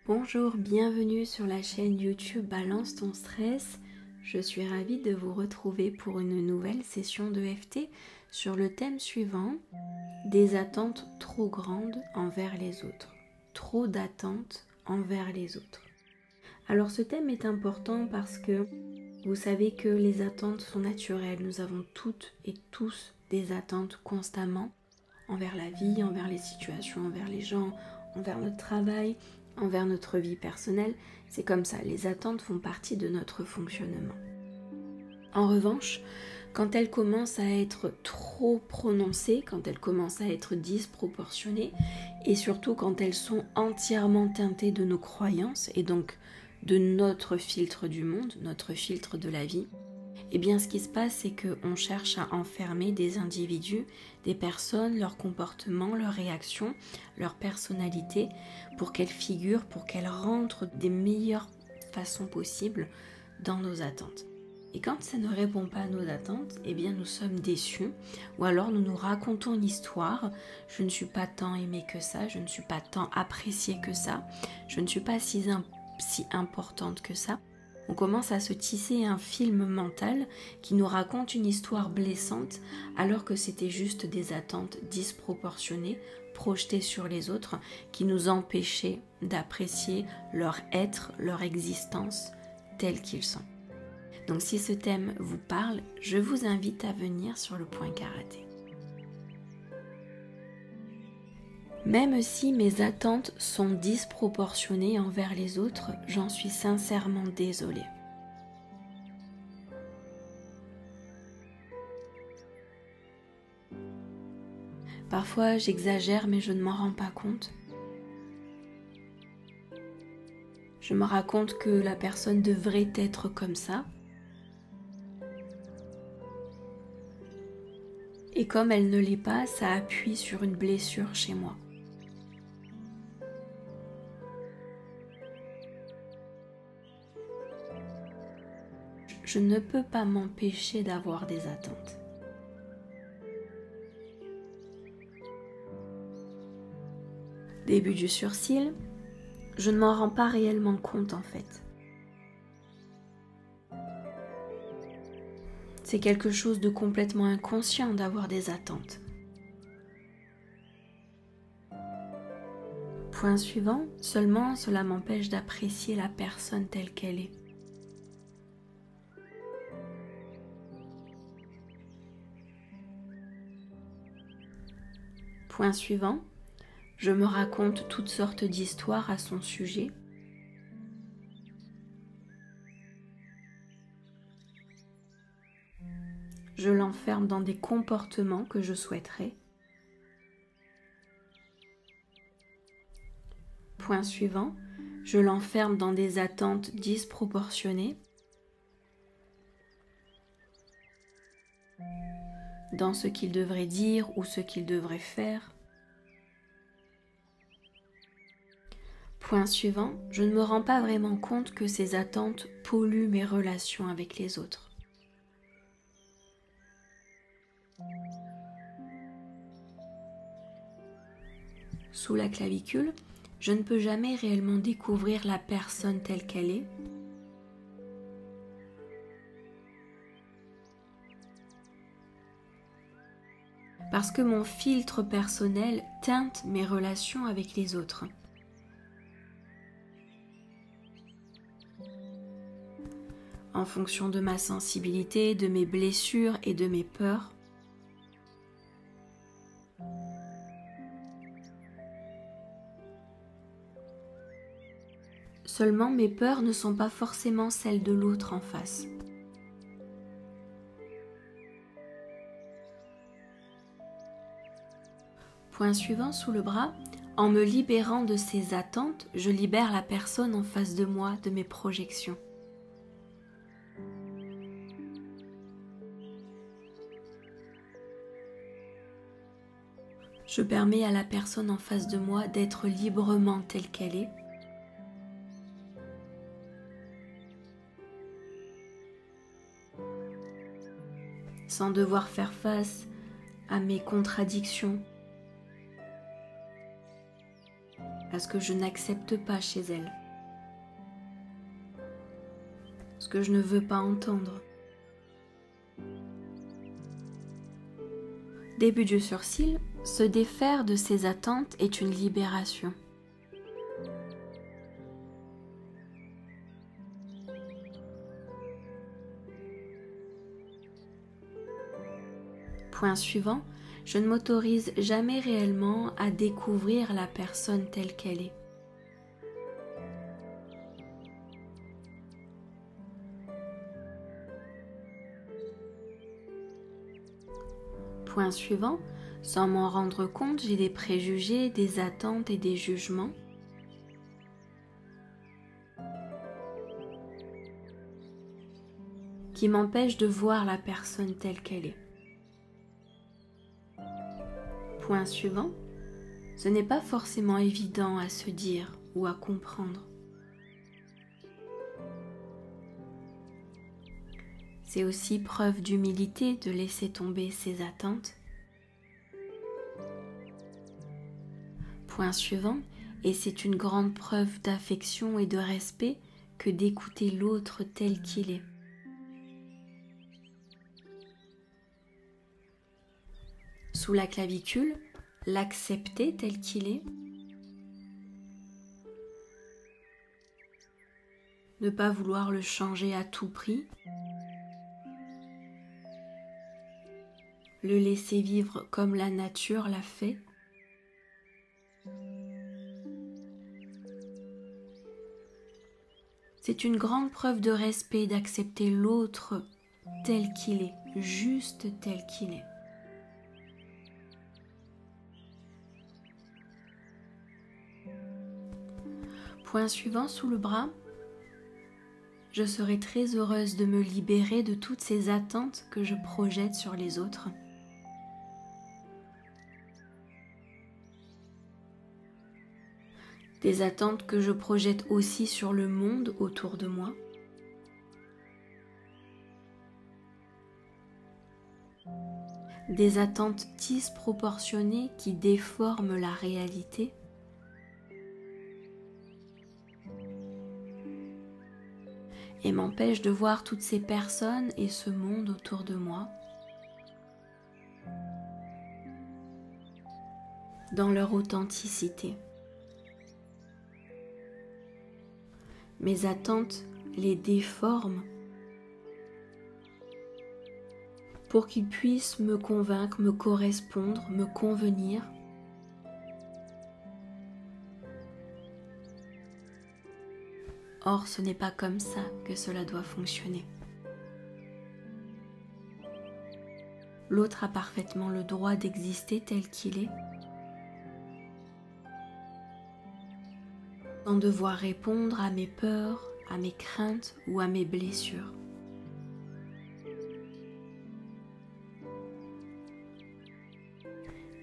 Bonjour, bienvenue sur la chaîne YouTube Balance ton stress. Je suis ravie de vous retrouver pour une nouvelle session de FT sur le thème suivant, des attentes trop grandes envers les autres. Trop d'attentes envers les autres. Alors ce thème est important parce que vous savez que les attentes sont naturelles. Nous avons toutes et tous des attentes constamment envers la vie, envers les situations, envers les gens, envers notre travail, envers notre vie personnelle. C'est comme ça, les attentes font partie de notre fonctionnement. En revanche, quand elles commencent à être trop prononcées, quand elles commencent à être disproportionnées, et surtout quand elles sont entièrement teintées de nos croyances, et donc de notre filtre du monde, notre filtre de la vie, eh bien ce qui se passe, c'est qu'on cherche à enfermer des individus, des personnes, leurs comportements, leurs réactions, leur personnalité, pour qu'elles figurent, pour qu'elles rentrent des meilleures façons possibles dans nos attentes. Et quand ça ne répond pas à nos attentes, eh bien nous sommes déçus, ou alors nous nous racontons une histoire, je ne suis pas tant aimée que ça, je ne suis pas tant appréciée que ça, je ne suis pas si importante que ça. On commence à se tisser un film mental qui nous raconte une histoire blessante alors que c'était juste des attentes disproportionnées projetées sur les autres qui nous empêchaient d'apprécier leur être, leur existence tels qu'ils sont. Donc si ce thème vous parle, je vous invite à venir sur le point karaté. Même si mes attentes sont disproportionnées envers les autres, j'en suis sincèrement désolée. Parfois j'exagère mais je ne m'en rends pas compte. Je me raconte que la personne devrait être comme ça. Et comme elle ne l'est pas, ça appuie sur une blessure chez moi. Je ne peux pas m'empêcher d'avoir des attentes. Début du sursis, je ne m'en rends pas réellement compte en fait. C'est quelque chose de complètement inconscient d'avoir des attentes. Point suivant, seulement cela m'empêche d'apprécier la personne telle qu'elle est. Point suivant, je me raconte toutes sortes d'histoires à son sujet. Je l'enferme dans des comportements que je souhaiterais. Point suivant, je l'enferme dans des attentes disproportionnées, dans ce qu'il devrait dire ou ce qu'il devrait faire. Point suivant, je ne me rends pas vraiment compte que ces attentes polluent mes relations avec les autres. Sous la clavicule, je ne peux jamais réellement découvrir la personne telle qu'elle est. Parce que mon filtre personnel teinte mes relations avec les autres. En fonction de ma sensibilité, de mes blessures et de mes peurs. Seulement mes peurs ne sont pas forcément celles de l'autre en face. Point suivant sous le bras, en me libérant de ces attentes, je libère la personne en face de moi de mes projections. Je permets à la personne en face de moi d'être librement telle qu'elle est. Sans devoir faire face à mes contradictions, à ce que je n'accepte pas chez elle, ce que je ne veux pas entendre. Début du sursil, se défaire de ses attentes est une libération. Point suivant, je ne m'autorise jamais réellement à découvrir la personne telle qu'elle est. Point suivant, sans m'en rendre compte, j'ai des préjugés, des attentes et des jugements. Qui m'empêchent de voir la personne telle qu'elle est. Point suivant, ce n'est pas forcément évident à se dire ou à comprendre. C'est aussi preuve d'humilité de laisser tomber ses attentes. Point suivant, et c'est une grande preuve d'affection et de respect que d'écouter l'autre tel qu'il est. Sous la clavicule, l'accepter tel qu'il est. Ne pas vouloir le changer à tout prix. Le laisser vivre comme la nature l'a fait. C'est une grande preuve de respect d'accepter l'autre tel qu'il est, juste tel qu'il est. Point suivant sous le bras, je serai très heureuse de me libérer de toutes ces attentes que je projette sur les autres. Des attentes que je projette aussi sur le monde autour de moi. Des attentes disproportionnées qui déforment la réalité. Et m'empêchent de voir toutes ces personnes et ce monde autour de moi dans leur authenticité. Mes attentes les déforment pour qu'ils puissent me convaincre, me correspondre, me convenir. Or, ce n'est pas comme ça que cela doit fonctionner. L'autre a parfaitement le droit d'exister tel qu'il est, sans devoir répondre à mes peurs, à mes craintes ou à mes blessures.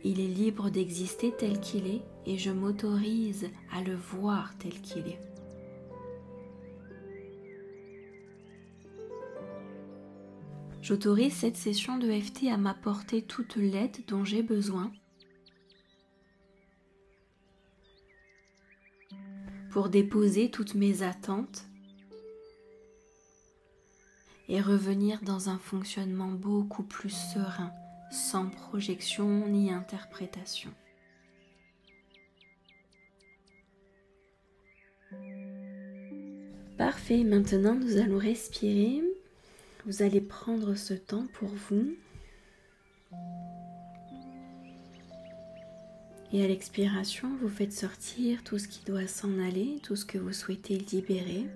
Il est libre d'exister tel qu'il est et je m'autorise à le voir tel qu'il est. J'autorise cette session de EFT à m'apporter toute l'aide dont j'ai besoin pour déposer toutes mes attentes et revenir dans un fonctionnement beaucoup plus serein, sans projection ni interprétation. Parfait, maintenant nous allons respirer. Vous allez prendre ce temps pour vous. Et à l'expiration, vous faites sortir tout ce qui doit s'en aller, tout ce que vous souhaitez libérer.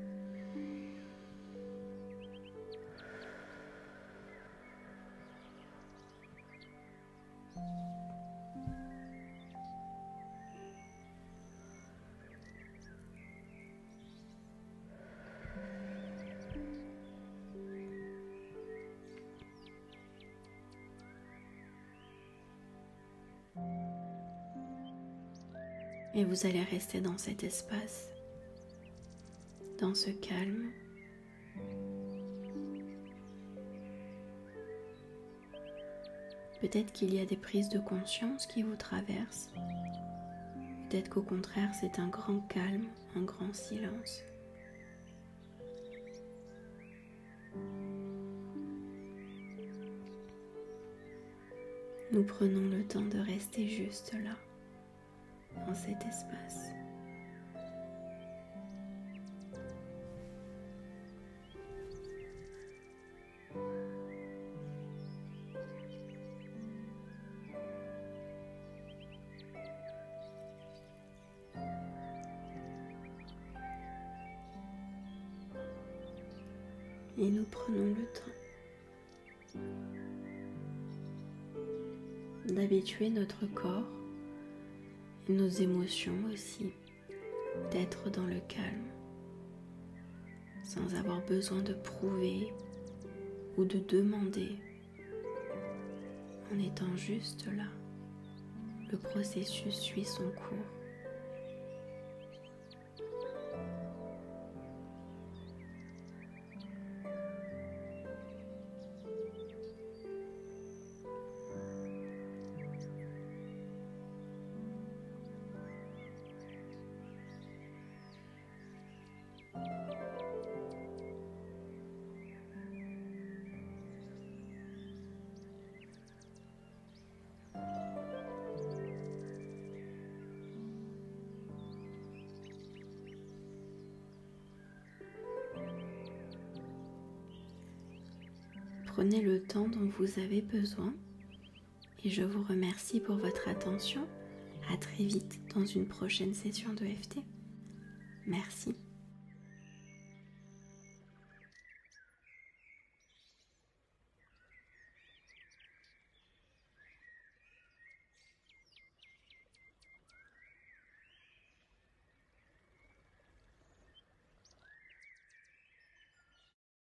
Et vous allez rester dans cet espace, dans ce calme. Peut-être qu'il y a des prises de conscience qui vous traversent. Peut-être qu'au contraire, c'est un grand calme, un grand silence. Nous prenons le temps de rester juste là, dans cet espace. Et nous prenons le temps d'habituer notre corps et nos émotions aussi d'être dans le calme, sans avoir besoin de prouver ou de demander, en étant juste là. Le processus suit son cours. Prenez le temps dont vous avez besoin et je vous remercie pour votre attention. À très vite dans une prochaine session de EFT. Merci.